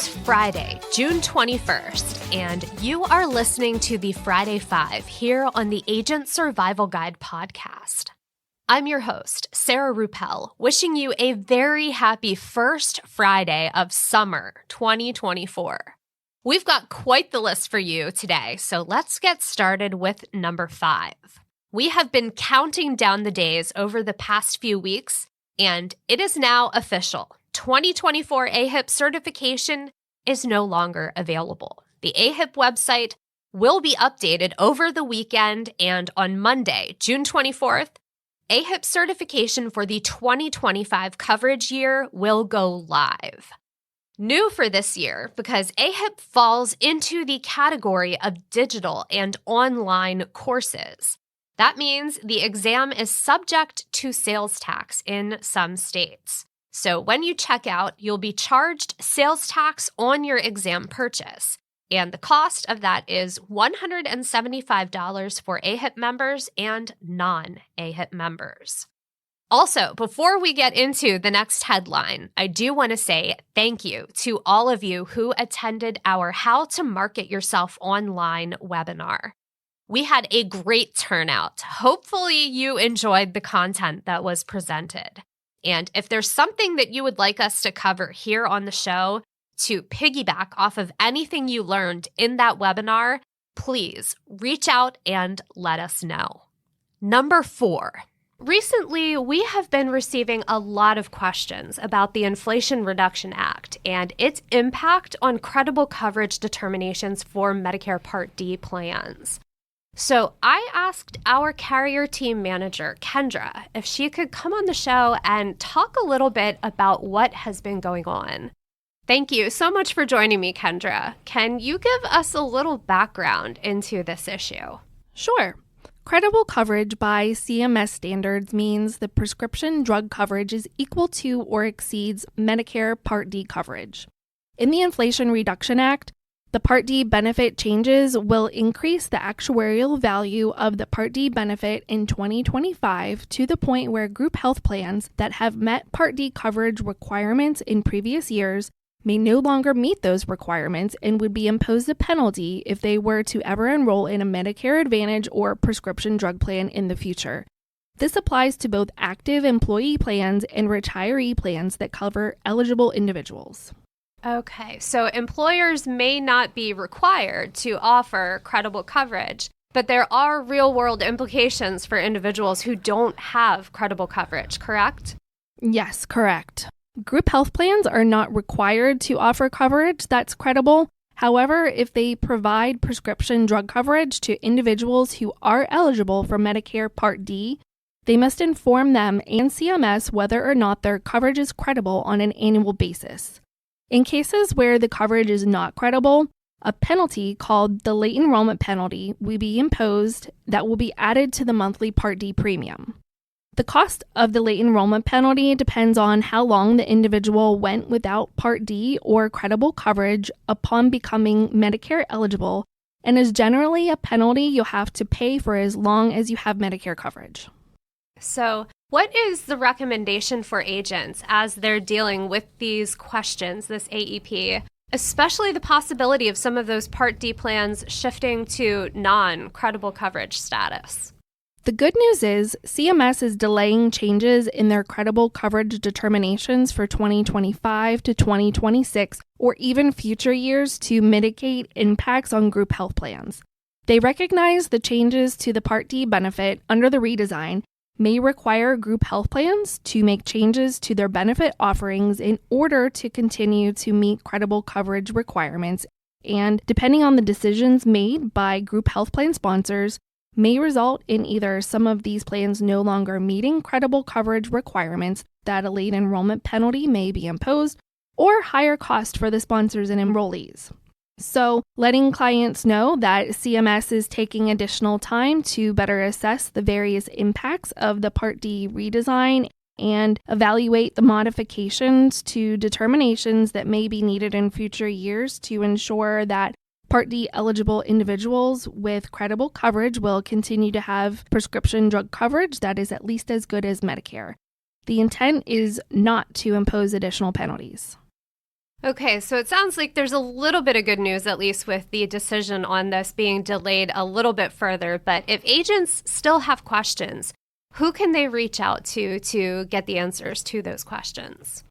is Friday, June 21st, and you are listening to the Friday Five here on the Agent Survival Guide podcast. I'm your host, Sarah Ruppel, wishing you a very happy first Friday of summer 2024. We've got quite the list for you today, so let's get started with number 5. We have been counting down the days over the past few weeks, and it is now official. 2024 AHIP certification is no longer available. The AHIP website will be updated over the weekend, and on Monday, June 24th, AHIP certification for the 2025 coverage year will go live. New for this year, because AHIP falls into the category of digital and online courses. That means the exam is subject to sales tax in some states. So when you check out, you'll be charged sales tax on your exam purchase. And the cost of that is $175 for AHIP members and non-AHIP members. Also, before we get into the next headline, I do want to say thank you to all of you who attended our How to Market Yourself Online webinar. We had a great turnout. Hopefully you enjoyed the content that was presented. And if there's something that you would like us to cover here on the show to piggyback off of anything you learned in that webinar, please reach out and let us know. Number 4. Recently, we have been receiving a lot of questions about the Inflation Reduction Act and its impact on credible coverage determinations for Medicare Part D plans. So I asked our carrier team manager, Kendra, if she could come on the show and talk a little bit about what has been going on. Thank you so much for joining me, Kendra. Can you give us a little background into this issue? Sure. Credible coverage by CMS standards means the prescription drug coverage is equal to or exceeds Medicare Part D coverage. In the Inflation Reduction Act, the Part D benefit changes will increase the actuarial value of the Part D benefit in 2025 to the point where group health plans that have met Part D coverage requirements in previous years may no longer meet those requirements and would be imposed a penalty if they were to ever enroll in a Medicare Advantage or prescription drug plan in the future. This applies to both active employee plans and retiree plans that cover eligible individuals. Okay, so employers may not be required to offer credible coverage, but there are real-world implications for individuals who don't have credible coverage, correct? Yes, correct. Group health plans are not required to offer coverage that's credible. However, if they provide prescription drug coverage to individuals who are eligible for Medicare Part D, they must inform them and CMS whether or not their coverage is credible on an annual basis. In cases where the coverage is not credible, a penalty called the late enrollment penalty will be imposed that will be added to the monthly Part D premium. The cost of the late enrollment penalty depends on how long the individual went without Part D or credible coverage upon becoming Medicare eligible, and is generally a penalty you'll have to pay for as long as you have Medicare coverage. So, what is the recommendation for agents as they're dealing with these questions, this AEP, especially the possibility of some of those Part D plans shifting to non-credible coverage status? The good news is CMS is delaying changes in their credible coverage determinations for 2025 to 2026 or even future years to mitigate impacts on group health plans. They recognize the changes to the Part D benefit under the redesign may require group health plans to make changes to their benefit offerings in order to continue to meet credible coverage requirements, and depending on the decisions made by group health plan sponsors, may result in either some of these plans no longer meeting credible coverage requirements that a late enrollment penalty may be imposed, or higher cost for the sponsors and enrollees. So, letting clients know that CMS is taking additional time to better assess the various impacts of the Part D redesign and evaluate the modifications to determinations that may be needed in future years to ensure that Part D eligible individuals with credible coverage will continue to have prescription drug coverage that is at least as good as Medicare. The intent is not to impose additional penalties. Okay, so it sounds like there's a little bit of good news, at least with the decision on this being delayed a little bit further. But if agents still have questions, who can they reach out to get the answers to those questions?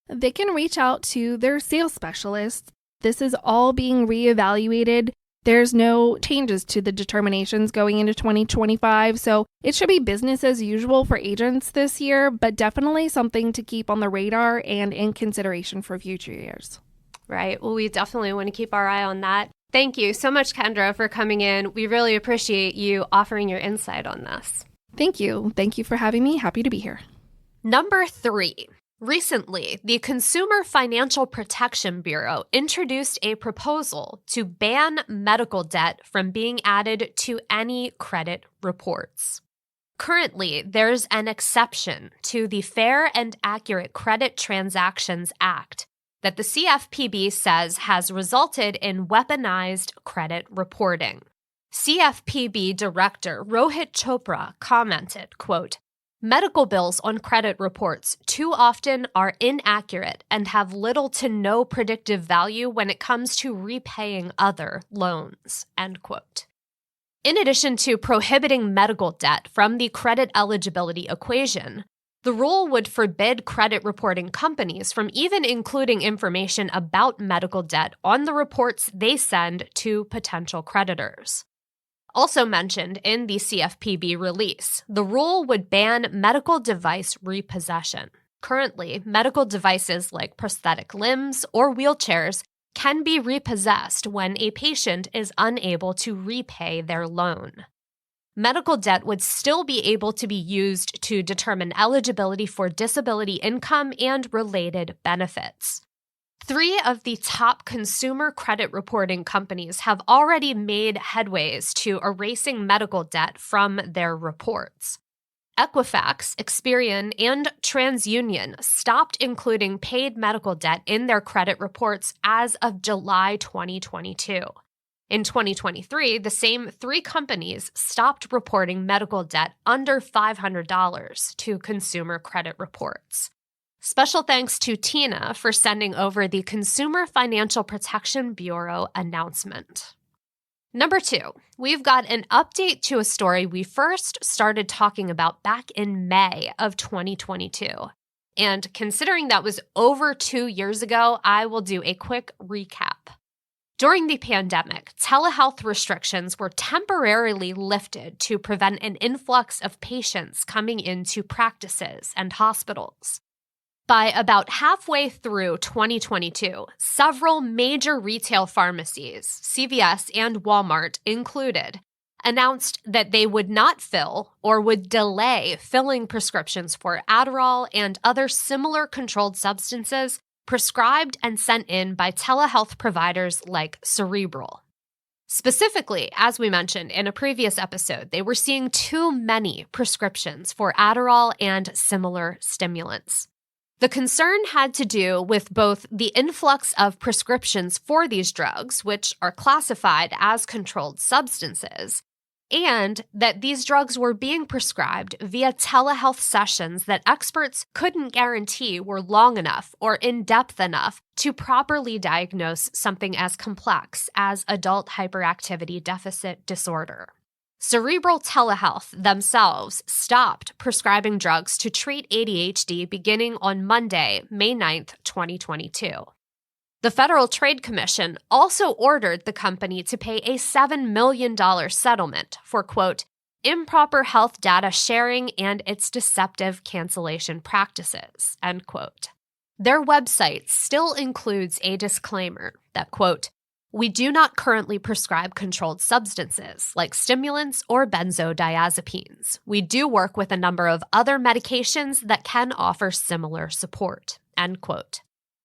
They can reach out to their sales specialists. This is all being reevaluated. There's no changes to the determinations going into 2025, so it should be business as usual for agents this year, but definitely something to keep on the radar and in consideration for future years. Right. Well, we definitely want to keep our eye on that. Thank you so much, Kendra, for coming in. We really appreciate you offering your insight on this. Thank you. Thank you for having me. Happy to be here. Number 3. Recently, the Consumer Financial Protection Bureau introduced a proposal to ban medical debt from being added to any credit reports. Currently, there's an exception to the Fair and Accurate Credit Transactions Act that the CFPB says has resulted in weaponized credit reporting. CFPB Director Rohit Chopra commented, quote, "Medical bills on credit reports too often are inaccurate and have little to no predictive value when it comes to repaying other loans," end quote. In addition to prohibiting medical debt from the credit eligibility equation, the rule would forbid credit reporting companies from even including information about medical debt on the reports they send to potential creditors. Also mentioned in the CFPB release, the rule would ban medical device repossession. Currently, medical devices like prosthetic limbs or wheelchairs can be repossessed when a patient is unable to repay their loan. Medical debt would still be able to be used to determine eligibility for disability income and related benefits. 3 of the top consumer credit reporting companies have already made headways to erasing medical debt from their reports. Equifax, Experian, and TransUnion stopped including paid medical debt in their credit reports as of July 2022. In 2023, the same 3 companies stopped reporting medical debt under $500 to consumer credit reports. Special thanks to Tina for sending over the Consumer Financial Protection Bureau announcement. Number 2, we've got an update to a story we first started talking about back in May of 2022. And considering that was over 2 years ago, I will do a quick recap. During the pandemic, telehealth restrictions were temporarily lifted to prevent an influx of patients coming into practices and hospitals. By about halfway through 2022, several major retail pharmacies, CVS and Walmart included, announced that they would not fill or would delay filling prescriptions for Adderall and other similar controlled substances prescribed and sent in by telehealth providers like Cerebral. Specifically, as we mentioned in a previous episode, they were seeing too many prescriptions for Adderall and similar stimulants. The concern had to do with both the influx of prescriptions for these drugs, which are classified as controlled substances, and that these drugs were being prescribed via telehealth sessions that experts couldn't guarantee were long enough or in-depth enough to properly diagnose something as complex as adult hyperactivity deficit disorder. Cerebral Telehealth themselves stopped prescribing drugs to treat ADHD beginning on Monday, May 9th, 2022. The Federal Trade Commission also ordered the company to pay a $7 million settlement for, quote, improper health data sharing and its deceptive cancellation practices, end quote. Their website still includes a disclaimer that, quote, we do not currently prescribe controlled substances like stimulants or benzodiazepines. We do work with a number of other medications that can offer similar support, end quote.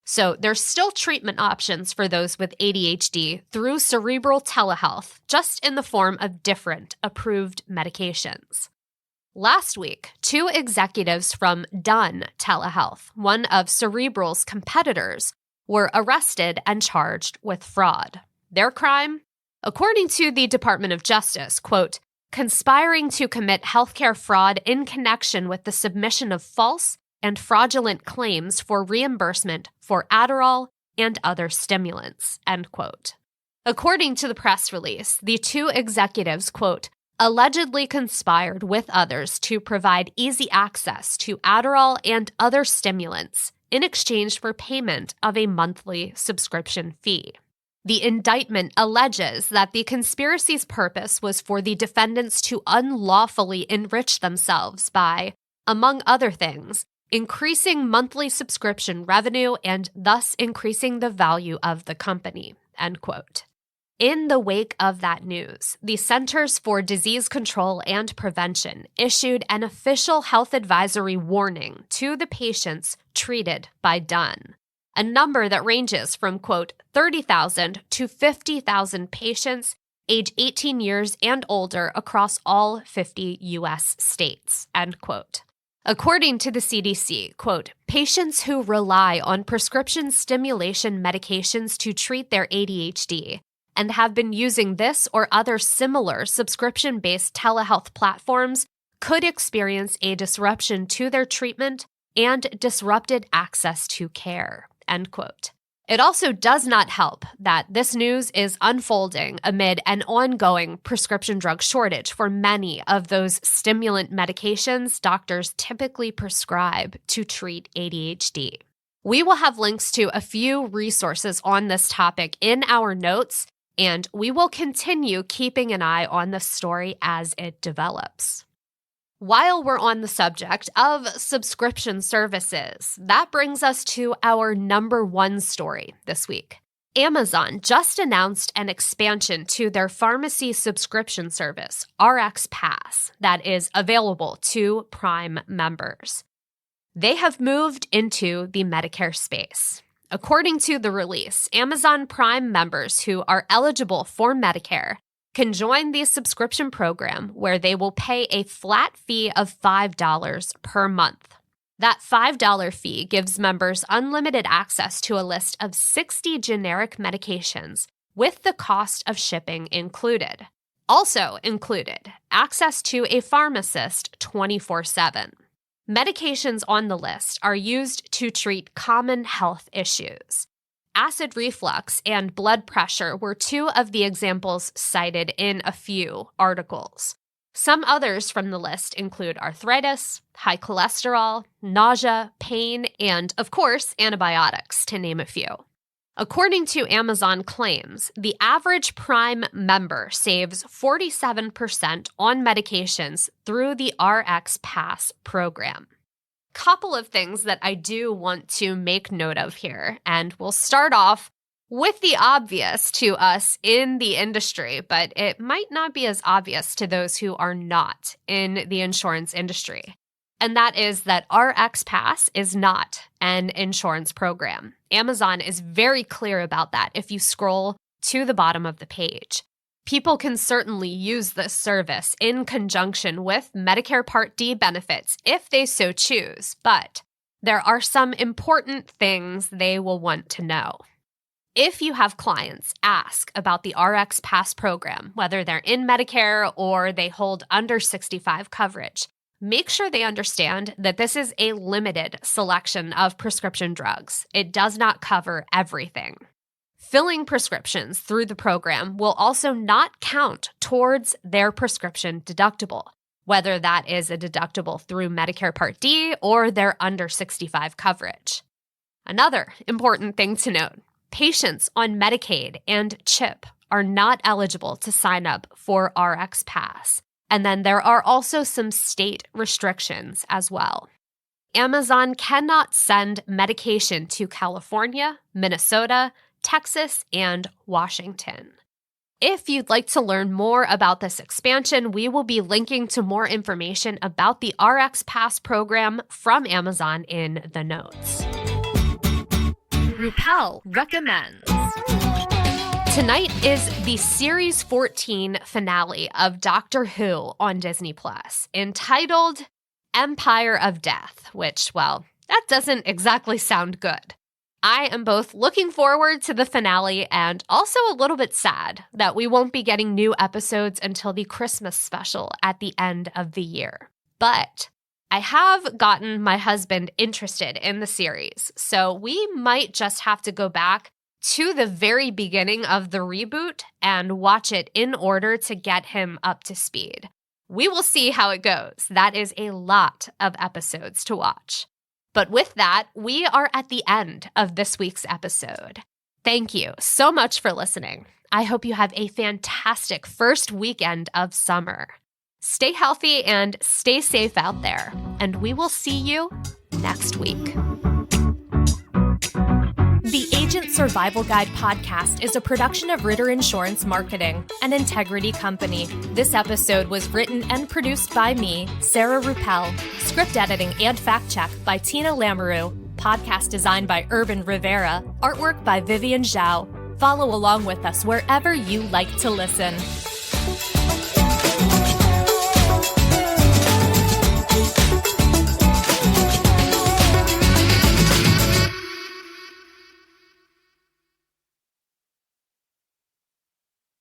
So there's still treatment options for those with ADHD through Cerebral Telehealth, just in the form of different approved medications. Last week, 2 executives from Dun Telehealth, one of Cerebral's competitors, were arrested and charged with fraud. Their crime? According to the Department of Justice, quote, conspiring to commit healthcare fraud in connection with the submission of false and fraudulent claims for reimbursement for Adderall, and other stimulants, end quote. According to the press release, the two executives, quote, allegedly conspired with others to provide easy access to Adderall and other stimulants in exchange for payment of a monthly subscription fee. The indictment alleges that the conspiracy's purpose was for the defendants to unlawfully enrich themselves by, among other things, increasing monthly subscription revenue and thus increasing the value of the company, end quote. In the wake of that news, the Centers for Disease Control and Prevention issued an official health advisory warning to the patients treated by Dunn, a number that ranges from, quote, 30,000 to 50,000 patients age 18 years and older across all 50 U.S. states, end quote. According to the CDC, quote, patients who rely on prescription stimulation medications to treat their ADHD and have been using this or other similar subscription-based telehealth platforms could experience a disruption to their treatment and disrupted access to care, end quote. It also does not help that this news is unfolding amid an ongoing prescription drug shortage for many of those stimulant medications doctors typically prescribe to treat ADHD. We will have links to a few resources on this topic in our notes, and we will continue keeping an eye on the story as it develops. While we're on the subject of subscription services, that brings us to our number one story this week. Amazon just announced an expansion to their pharmacy subscription service, RxPass, that is available to Prime members. They have moved into the Medicare space. According to the release, Amazon Prime members who are eligible for Medicare can join the subscription program where they will pay a flat fee of $5 per month. That $5 fee gives members unlimited access to a list of 60 generic medications with the cost of shipping included. Also included, access to a pharmacist 24/7. Medications on the list are used to treat common health issues. Acid reflux and blood pressure were two of the examples cited in a few articles. Some others from the list include arthritis, high cholesterol, nausea, pain, and, of course, antibiotics, to name a few. According to Amazon claims, the average Prime member saves 47% on medications through the RxPass program. Couple of things that I do want to make note of here, and we'll start off with the obvious to us in the industry, but it might not be as obvious to those who are not in the insurance industry. And that is that RxPass is not an insurance program. Amazon is very clear about that if you scroll to the bottom of the page. People can certainly use this service in conjunction with Medicare Part D benefits if they so choose, but there are some important things they will want to know. If you have clients ask about the RxPass program, whether they're in Medicare or they hold under 65 coverage, make sure they understand that this is a limited selection of prescription drugs. It does not cover everything. Filling prescriptions through the program will also not count towards their prescription deductible, whether that is a deductible through Medicare Part D or their under 65 coverage. Another important thing to note, patients on Medicaid and CHIP are not eligible to sign up for RxPass. And then there are also some state restrictions as well. Amazon cannot send medication to California, Minnesota, Texas, and Washington. If you'd like to learn more about this expansion, we will be linking to more information about the RxPass program from Amazon in the notes. Rupel recommends. Tonight is the Series 14 finale of Doctor Who on Disney+, entitled Empire of Death, which, well, that doesn't exactly sound good. I am both looking forward to the finale and also a little bit sad that we won't be getting new episodes until the Christmas special at the end of the year. But I have gotten my husband interested in the series, so we might just have to go back to the very beginning of the reboot and watch it in order to get him up to speed. We will see how it goes. That is a lot of episodes to watch. But with that, we are at the end of this week's episode. Thank you so much for listening. I hope you have a fantastic first weekend of summer. Stay healthy and stay safe out there, and we will see you next week. The Agent Survival Guide podcast is a production of Ritter Insurance Marketing, an integrity company. This episode was written and produced by me, Sarah Ruppel. Script editing and fact check by Tina Lamoureux. Podcast design by Urban Rivera. Artwork by Vivian Zhao. Follow along with us wherever you like to listen.